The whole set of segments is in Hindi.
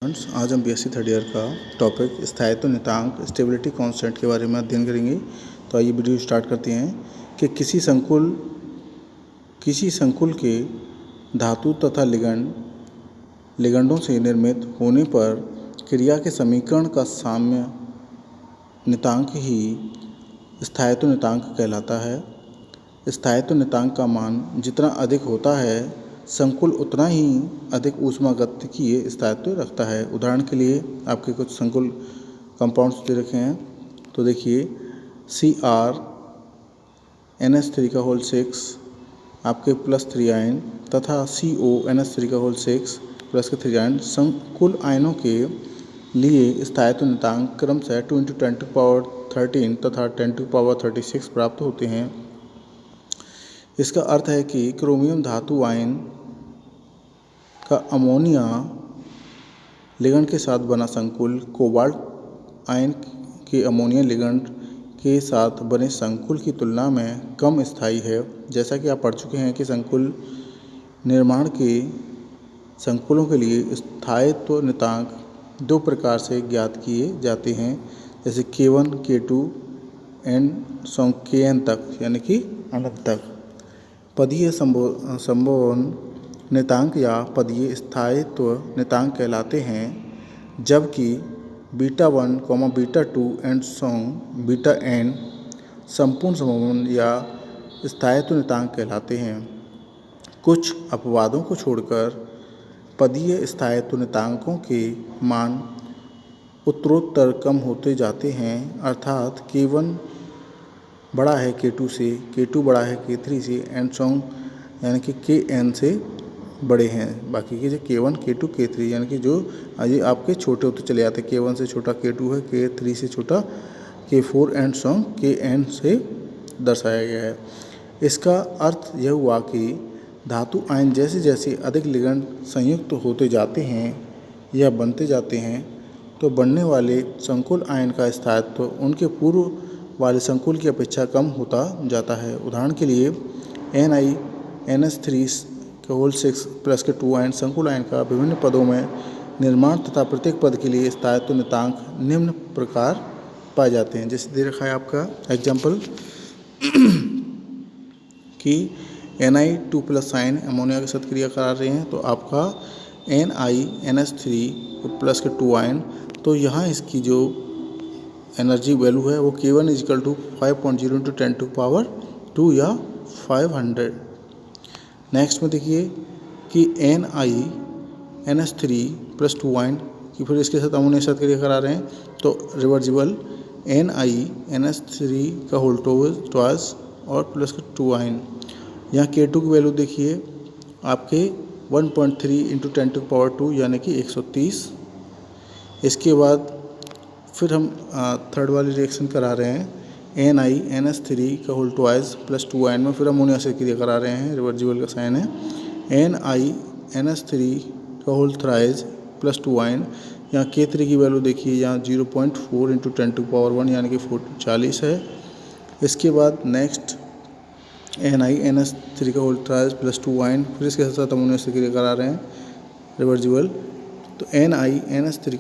फ्रेंड्स, आज हम बीएससी थर्ड ईयर का टॉपिक स्थायित्व नियतांक स्टेबिलिटी कांस्टेंट के बारे में अध्ययन करेंगे। तो आइए वीडियो स्टार्ट करते हैं कि किसी संकुल के धातु तथा लिगंडों से निर्मित होने पर क्रिया के समीकरण का साम्य नियतांक ही स्थायित्व नियतांक कहलाता है। स्थायित्व नियतांक का मान जितना अधिक होता है, संकुल उतना ही अधिक ऊष्मागतिकीय स्थायित्व रखता है। उदाहरण के लिए आपके कुछ संकुल कंपाउंड्स दे रखे हैं। तो देखिए CrNH3 6 आपके +3 आयन तथा CONH3 6 +3 आयन संकुल आयनों के लिए स्थायित्व नियतांक क्रमशः 2 × 10⁻13 तथा 10⁻36 प्राप्त होते हैं। इसका अर्थ है कि क्रोमियम धातु आयन का अमोनिया लिगंड के साथ बना संकुल कोबाल्ट आयन के अमोनिया लिगंड के साथ बने संकुल की तुलना में कम स्थायी है। जैसा कि आप पढ़ चुके हैं कि संकुल निर्माण के संकुलों के लिए स्थायित्व नियतांक दो प्रकार से ज्ञात किए जाते हैं, जैसे K1 K2 एंड Kn तक, यानी कि अनंत तक। पदीय संबोधन नियतांक या पदीय स्थायित्व नियतांक कहलाते हैं, जबकि β1, β2 एंड βn संपूर्ण संबोधन या स्थायित्व नियतांक कहलाते हैं। कुछ अपवादों को छोड़कर पदीय स्थायित्व नियतांकों के मान उत्तरोत्तर कम होते जाते हैं, अर्थात K1 बड़ा है K2 से, K2 बड़ा है K3 से एंड यानी कि Kn से बड़े हैं। बाकी के जो K1 K2 K3 यानी कि जो ये आपके छोटे होते चले जाते हैं। K1 से छोटा K2 है, K3 से छोटा K4 एंड Kn से दर्शाया गया है। इसका अर्थ यह हुआ कि धातु आयन जैसे जैसे अधिक लिगंड संयुक्त होते जाते हैं या बनते जाते हैं, तो बनने वाले संकुल आयन का स्थायित्व उनके पूर्व वाले संकुल की अपेक्षा कम होता जाता है। उदाहरण के लिए NiNH3 6 + 2 आयन संकुल आयन का विभिन्न पदों में निर्माण तथा प्रत्येक पद के लिए स्थायित्व नियतांक निम्न प्रकार पाए जाते हैं। जैसे दे रखा है आपका एग्जाम्पल कि Ni2+ आयन अमोनिया के साथ क्रिया करा रहे हैं, तो आपका NiNH3 + 2 आयन, तो यहाँ इसकी जो एनर्जी वैल्यू है वो K1 = 5.0 × 10⁻2 या 500। नेक्स्ट में देखिए कि NiNH3 + 2 आयन कि फिर इसके साथ अमोनिया के साथ क्रिया करा रहे हैं, तो रिवर्सिबल NiNH3 2 और +2 आयन। यहाँ K2 की वैल्यू देखिए आपके 1.3 × 10⁻2 यानी कि 130। इसके बाद फिर हम थर्ड वाली रिएक्शन करा रहे हैं NiNH3 + 2 आयन में, फिर अमोनिया से क्रिया करा रहे हैं, रिवर्सिबल का साइन है। NiNH3 + 2 आयन, यहाँ K3 की वैल्यू देखिए यहाँ 0.4 × 10⁻1 यानी कि 40 है। इसके बाद नेक्स्ट NiNH3 + 2 आयन, फिर इसके साथ अमोनिया से क्रिया करा रहे हैं, रिवर्सिबल। तो NiNH3 +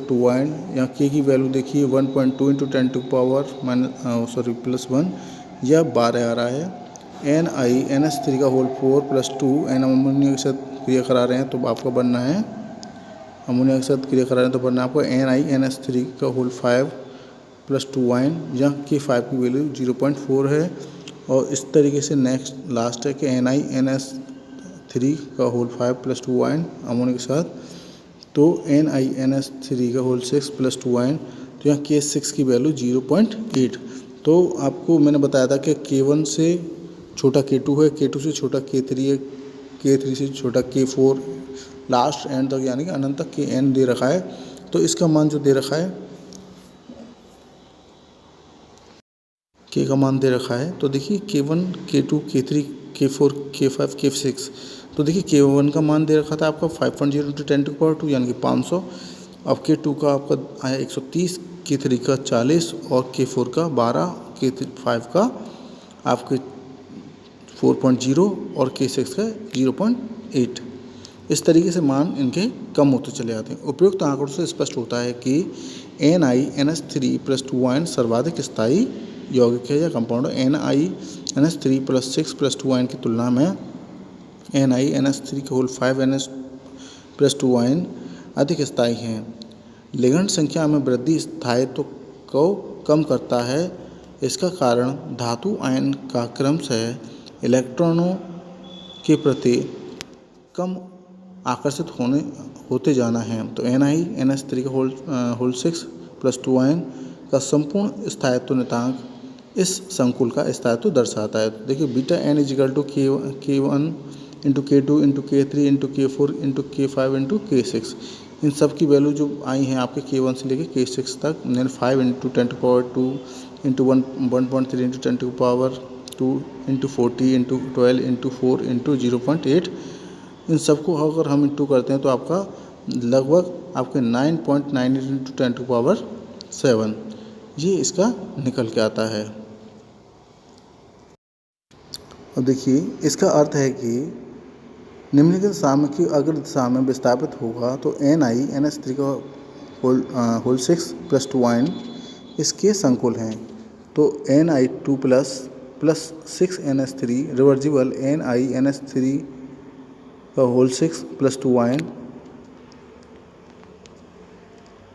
2 आयन, यहाँ K की वैल्यू देखिए 1.2 × 10⁻1 या 12 आ रहा है। NiNH3 + 2 एन अमोनिया के साथ क्रिया करा रहे हैं, तो आपका बनना है अमोनिया के साथ क्रिया करा रहे हैं तो बनना है आपको NiNH3 + 2 आयन, यहाँ K5 की वैल्यू 0.4 है। और इस तरीके से नेक्स्ट लास्ट है कि NiNH3 + 2 आयन अमोनिया के साथ, तो NiNH3 6 + 2 आयन, तो यहाँ K6 की वैल्यू 0.8। तो आपको मैंने बताया था कि K1 से छोटा K2 है, K2 से छोटा K3 है, K3 से छोटा K4, लास्ट एंड तक यानी कि अनंत तक Kn दे रखा है। तो इसका मान जो दे रखा है, K का मान दे रखा है, तो देखिए K1 K2 K3 K4 K5 K6, तो देखिए K1 का मान दे रखा था आपका 5.0 × 10⁻2 यानी कि 500। अब K2 का आपका आया 130, K3 का 40 और K4 का 12, K5 का आपके 4.0 और K6 का 0.8। इस तरीके से मान इनके कम होते चले जाते हैं। उपयुक्त आंकड़ों से स्पष्ट होता है कि NiNH3+2ion सर्वाधिक स्थायी यौगिक है या कंपाउंड है। NiNH3+6+2ion की तुलना में NiNH3 5NH+2ion अधिक स्थायी हैं। लिगेंड संख्या में वृद्धि स्थायित्व को कम करता है। इसका कारण धातु आयन का क्रमशः इलेक्ट्रॉनों के प्रति कम आकर्षित होते जाना है। तो NiNH3+6+2ion का संपूर्ण स्थायित्व नियतांक इस संकुल का स्थायित्व दर्शाता है। देखिए beta n K1 × K2 × K3 × K4 × K5 × K6 इन सब की वैल्यू जो आई हैं आपके K1 से लेकर K6 तक, 5 × 10⁻² × 1.3 × 10⁻² × 40 × 12 × 4 × 0.8 इन सबको अगर हम इंटू करते हैं तो आपका लगभग आपके 9.98 × 10⁻7 ये इसका निकल के आता है। अब देखिए इसका अर्थ है कि निम्नलिखित सामग्री अगर दिशा में विस्थापित होगा तो NiNH3+6+2ion इसके संकुल हैं। तो Ni2+6NH3 रिवर्जिबल NiNH3+6+2ion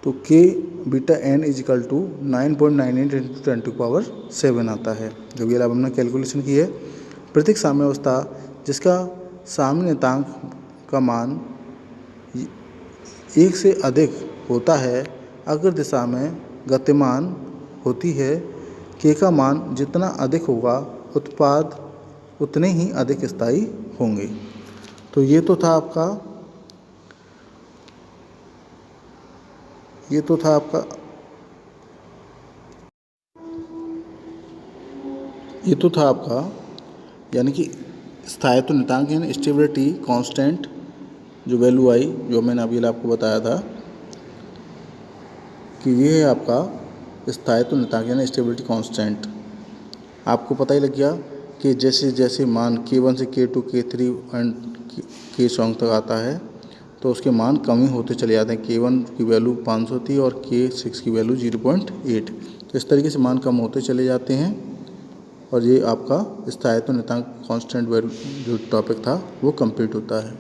तो K बीटा n = 9.98 × 10⁻7 आता है। जब ये अब हमने कैलकुलेशन की है। प्रत्येक साम्यावस्था जिसका साम्य नियतांक का मान 1 से अधिक होता है अगर दिशा में गतिमान होती है, K का मान जितना अधिक होगा उत्पाद उतने ही अधिक स्थायी होंगे। तो ये तो था आपका यानी कि स्थायित्व नियतांक यानी स्टेबिलिटी कांस्टेंट जो वैल्यू आई, जो मैंने अभी आपको बताया था कि ये है आपका स्थायित्व नियतांक यानी स्टेबिलिटी कांस्टेंट। आपको पता ही लग गया कि जैसे जैसे मान K1 से K2 K3 एंड K7 तक आता है तो उसके मान कम ही होते चले जाते हैं। K1 की वैल्यू 500 थी और K6 की वैल्यू 0.8। तो इस तरीके से मान कम होते चले जाते हैं और ये आपका स्थायित्व नियतांक कांस्टेंट वैल्यू जो टॉपिक था वो कंप्लीट होता है।